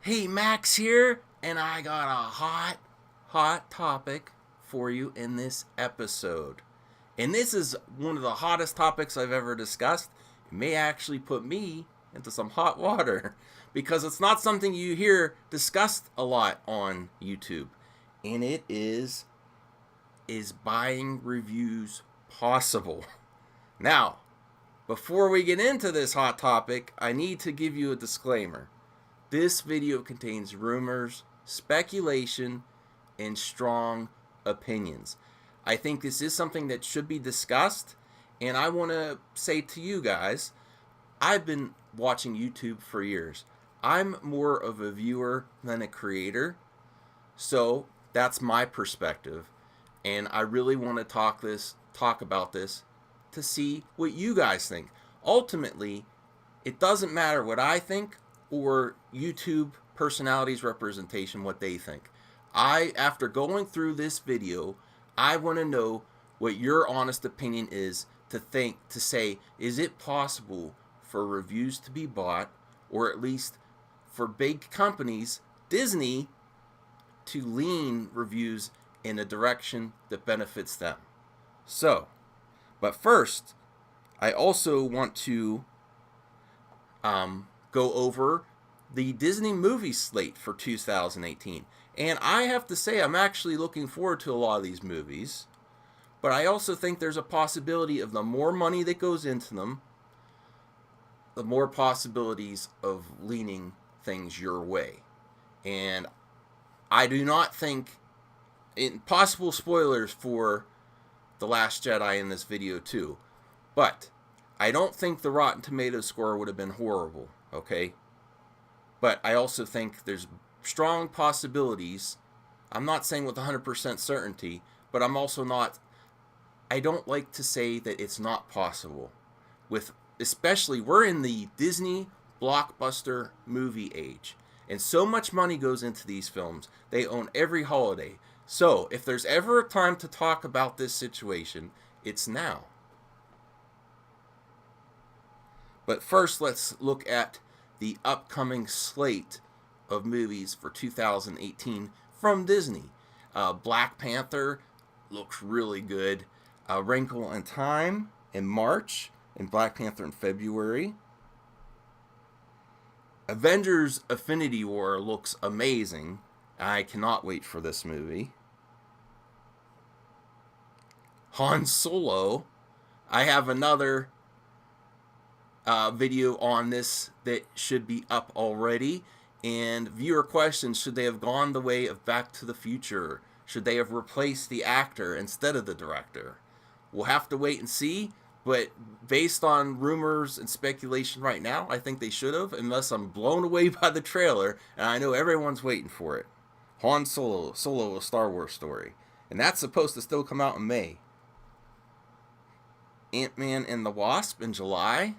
Hey, Max here, and I got a hot topic for you in this episode. And this is one of the hottest topics I've ever discussed. It may actually put me into some hot water because it's not something you hear discussed a lot on YouTube. And it is buying reviews possible? Now, before we get into this hot topic, I need to give you a disclaimer. This video contains rumors, speculation, and strong opinions. I think this is something that should be discussed, and I want to say to you guys, I've been watching YouTube for years. I'm more of a viewer than a creator, so that's my perspective, and I really want to talk about this to see what you guys think. Ultimately, it doesn't matter what I think or YouTube personalities representation what they think. After going through this video, I want to know what your honest opinion is to say, is it possible for reviews to be bought, or at least for big companies, Disney, to lean reviews in a direction that benefits them? So, but first, I also want to go over the Disney movie slate for 2018. And I have to say, I'm actually looking forward to a lot of these movies. But I also think there's a possibility of the more money that goes into them, the more possibilities of leaning things your way. And I do not think, possible spoilers for The Last Jedi in this video too, but I don't think the Rotten Tomatoes score would have been horrible, okay? But I also think there's strong possibilities. I'm not saying with 100% certainty, but I don't like to say that it's not possible. Especially, we're in the Disney blockbuster movie age, and so much money goes into these films. They own every holiday. So, if there's ever a time to talk about this situation, it's now. But first, let's look at the upcoming slate of movies for 2018 from Disney. Black Panther looks really good. Wrinkle in Time in March, and Black Panther in February. Avengers Infinity War looks amazing. I cannot wait for this movie. Han Solo. I have another video on this that should be up already. And viewer questions: should they have gone the way of Back to the Future? Should they have replaced the actor instead of the director? We'll have to wait and see, but based on rumors and speculation right now, I think they should have, unless I'm blown away by the trailer, and I know everyone's waiting for it. Han Solo, a Star Wars story. And that's supposed to still come out in May. Ant-Man and the Wasp in July.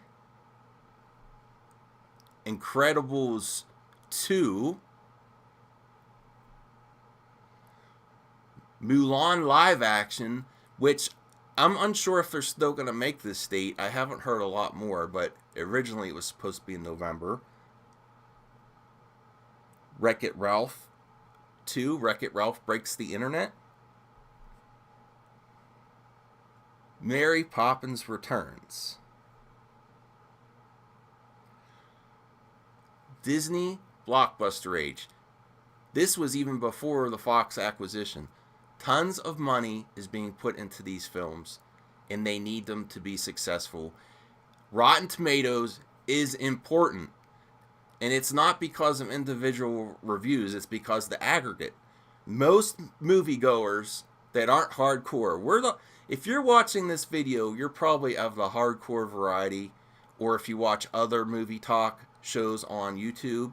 Incredibles 2. Mulan live action, which I'm unsure if they're still going to make this date. I haven't heard a lot more, but originally it was supposed to be in November. Wreck-It Ralph 2. Wreck-It Ralph Breaks the Internet. Mary Poppins Returns. Disney blockbuster age. This was even before the Fox acquisition. Tons of money is being put into these films, and they need them to be successful. Rotten Tomatoes is important, and it's not because of individual reviews, it's because of the aggregate. Most moviegoers that aren't hardcore, if you're watching this video, you're probably of the hardcore variety, or if you watch other movie talk shows on YouTube.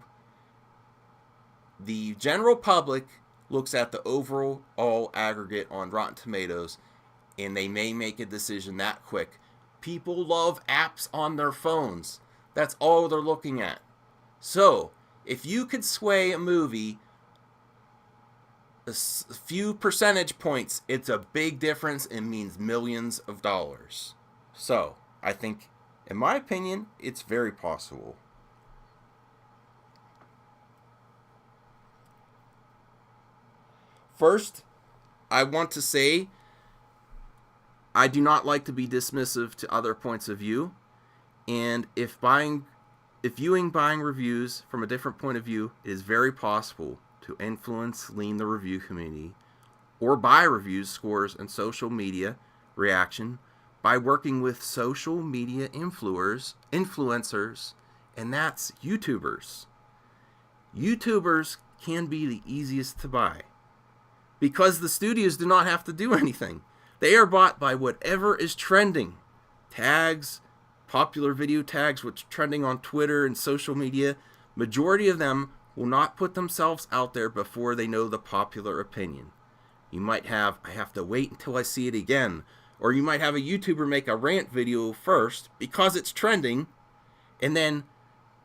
The general public looks at the overall aggregate on Rotten Tomatoes, and they may make a decision that quick. People love apps on their phones. That's all they're looking at. So, if you could sway a movie a few percentage points, it's a big difference and means millions of dollars. So, I think, in my opinion, it's very possible. First, I want to say I do not like to be dismissive to other points of view, and if viewing buying reviews from a different point of view, it is very possible to influence, lean the review community, or buy reviews, scores, and social media reaction by working with social media influencers, and that's YouTubers. YouTubers can be the easiest to buy because the studios do not have to do anything. They are bought by whatever is trending. Tags, popular video tags, what's trending on Twitter and social media. Majority of them will not put themselves out there before they know the popular opinion. You might have, I have to wait until I see it again. Or you might have a YouTuber make a rant video first because it's trending. And then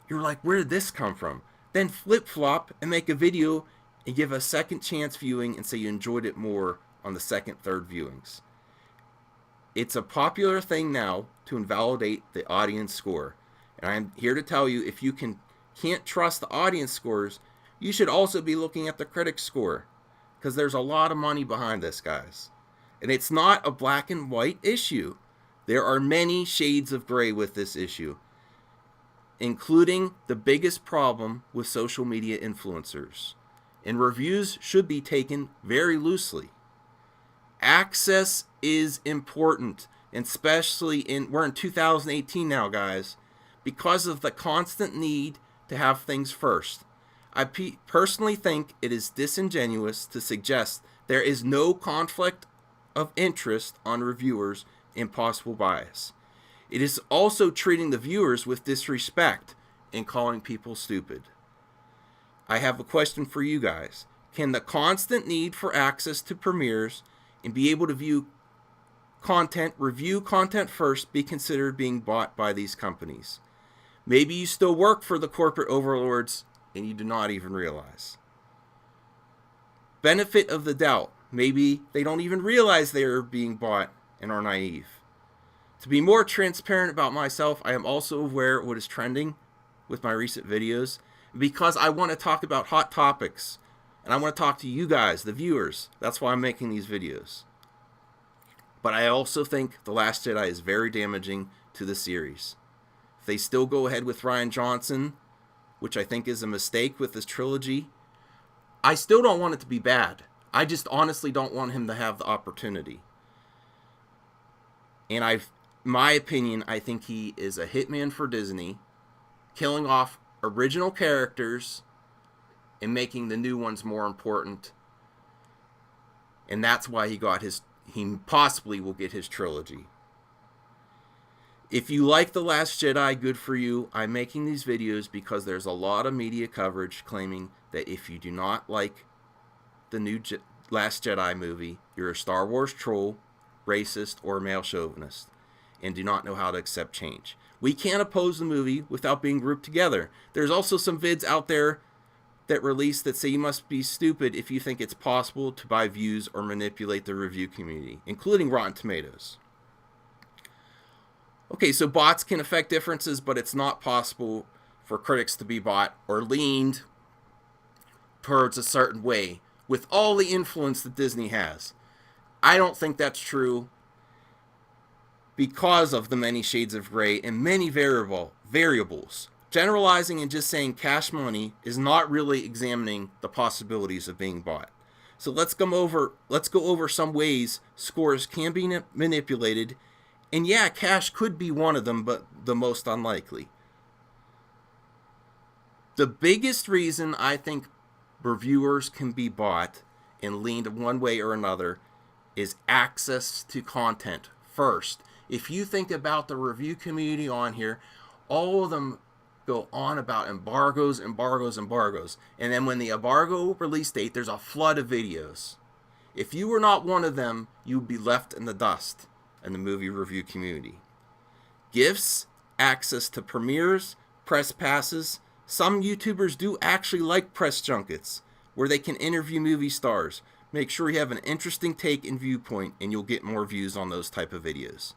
you're like, where did this come from? Then flip-flop and make a video and give a second chance viewing and say you enjoyed it more on the second, third viewings. It's a popular thing now to invalidate the audience score. And I'm here to tell you, if you can't trust the audience scores, you should also be looking at the critic score. Because there's a lot of money behind this, guys. And it's not a black and white issue. There are many shades of gray with this issue, including the biggest problem with social media influencers. And reviews should be taken very loosely. Access is important, and especially we're in 2018 now, guys, because of the constant need to have things first. I personally think it is disingenuous to suggest there is no conflict of interest on reviewers and possible bias. It is also treating the viewers with disrespect and calling people stupid. I have a question for you guys. Can the constant need for access to premieres and be able to review content first, be considered being bought by these companies? Maybe you still work for the corporate overlords and you do not even realize. Benefit of the doubt. Maybe they don't even realize they are being bought and are naive. To be more transparent about myself, I am also aware of what is trending with my recent videos because I want to talk about hot topics. And I want to talk to you guys, the viewers. That's why I'm making these videos. But I also think The Last Jedi is very damaging to the series. If they still go ahead with Rian Johnson, which I think is a mistake with this trilogy, I still don't want it to be bad. I just honestly don't want him to have the opportunity. And my opinion, I think he is a hitman for Disney, killing off original characters and making the new ones more important. And that's why he possibly will get his trilogy. If you like The Last Jedi, good for you. I'm making these videos because there's a lot of media coverage claiming that if you do not like the new Last Jedi movie, you're a Star Wars troll, racist, or male chauvinist, and do not know how to accept change. We can't oppose the movie without being grouped together. There's also some vids out there that release that say you must be stupid if you think it's possible to buy views or manipulate the review community, including Rotten Tomatoes. Okay, so bots can affect differences, but it's not possible for critics to be bought or leaned towards a certain way with all the influence that Disney has. I don't think that's true because of the many shades of gray and many variables. Generalizing and just saying cash money is not really examining the possibilities of being bought. So let's go over some ways scores can be manipulated, and yeah, cash could be one of them, but the most unlikely. The biggest reason I think reviewers can be bought and leaned one way or another is access to content first. If you think about the review community on here, all of them go on about embargoes. And then when the embargo release date, there's a flood of videos. If you were not one of them, you would be left in the dust in the movie review community. Gifts, access to premieres, press passes. Some YouTubers do actually like press junkets, where they can interview movie stars. Make sure you have an interesting take and viewpoint, and you'll get more views on those type of videos.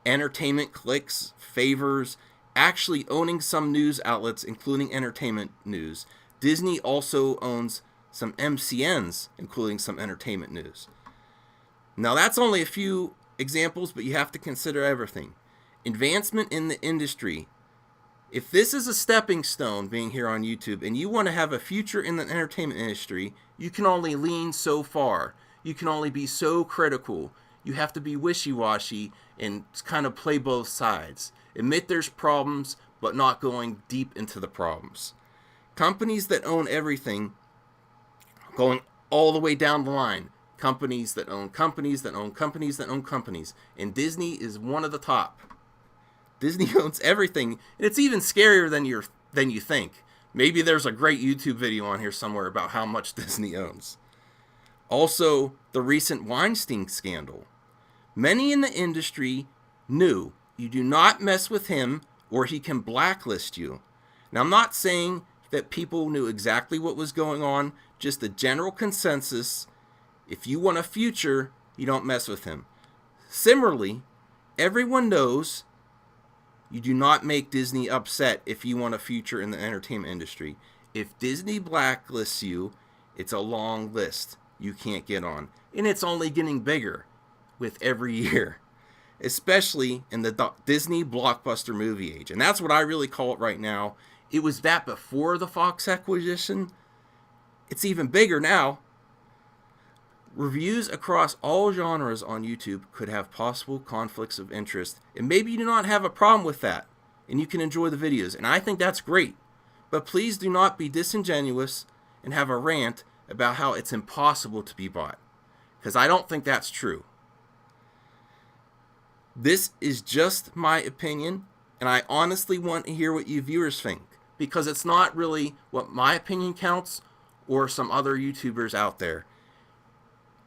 Entertainment clicks, favors, actually owning some news outlets, including entertainment news. Disney also owns some MCNs, including some entertainment news. Now that's only a few examples, but you have to consider everything. Advancement in the industry. If this is a stepping stone being here on YouTube and you want to have a future in the entertainment industry, you can only lean so far. You can only be so critical. You have to be wishy-washy and kind of play both sides. Admit there's problems, but not going deep into the problems. Companies that own everything, going all the way down the line. Companies that own companies that own companies that own companies. And Disney is one of the top. Disney owns everything, and it's even scarier than you think. Maybe there's a great YouTube video on here somewhere about how much Disney owns. Also, the recent Weinstein scandal. Many in the industry knew you do not mess with him or he can blacklist you. Now, I'm not saying that people knew exactly what was going on, just a general consensus. If you want a future, you don't mess with him. Similarly, everyone knows you do not make Disney upset if you want a future in the entertainment industry. If Disney blacklists you, it's a long list you can't get on. And it's only getting bigger with every year, especially in the Disney blockbuster movie age. And that's what I really call it right now. It was that before the Fox acquisition. It's even bigger now. Reviews across all genres on YouTube could have possible conflicts of interest, and maybe you do not have a problem with that, and you can enjoy the videos, and I think that's great. But please do not be disingenuous and have a rant about how it's impossible to be bought, because I don't think that's true. This is just my opinion, and I honestly want to hear what you viewers think, because it's not really what my opinion counts or some other YouTubers out there.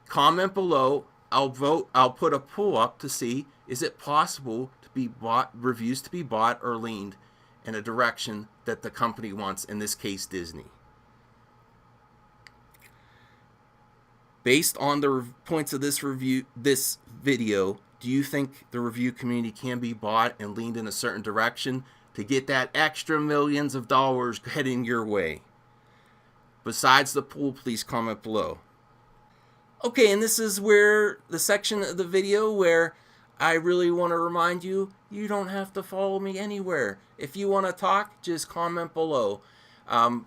Comment below. I'll put a poll up to see, is it possible to be bought, reviews to be bought or leaned in a direction that the company wants, in this case Disney. Based on the points of this video, do you think the review community can be bought and leaned in a certain direction to get that extra millions of dollars heading your way? Besides the poll, please comment below. Okay, and this is where the section of the video where I really want to remind you, you don't have to follow me anywhere. If you want to talk, just comment below. I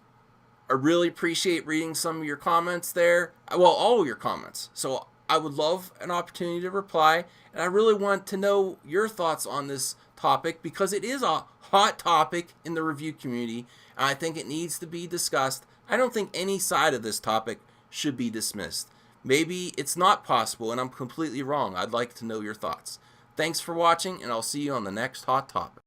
really appreciate reading some of your comments there. Well, all of your comments. So I would love an opportunity to reply, and I really want to know your thoughts on this topic because it is a hot topic in the review community, and I think it needs to be discussed. I don't think any side of this topic should be dismissed. Maybe it's not possible and I'm completely wrong. I'd like to know your thoughts. Thanks for watching, and I'll see you on the next hot topic.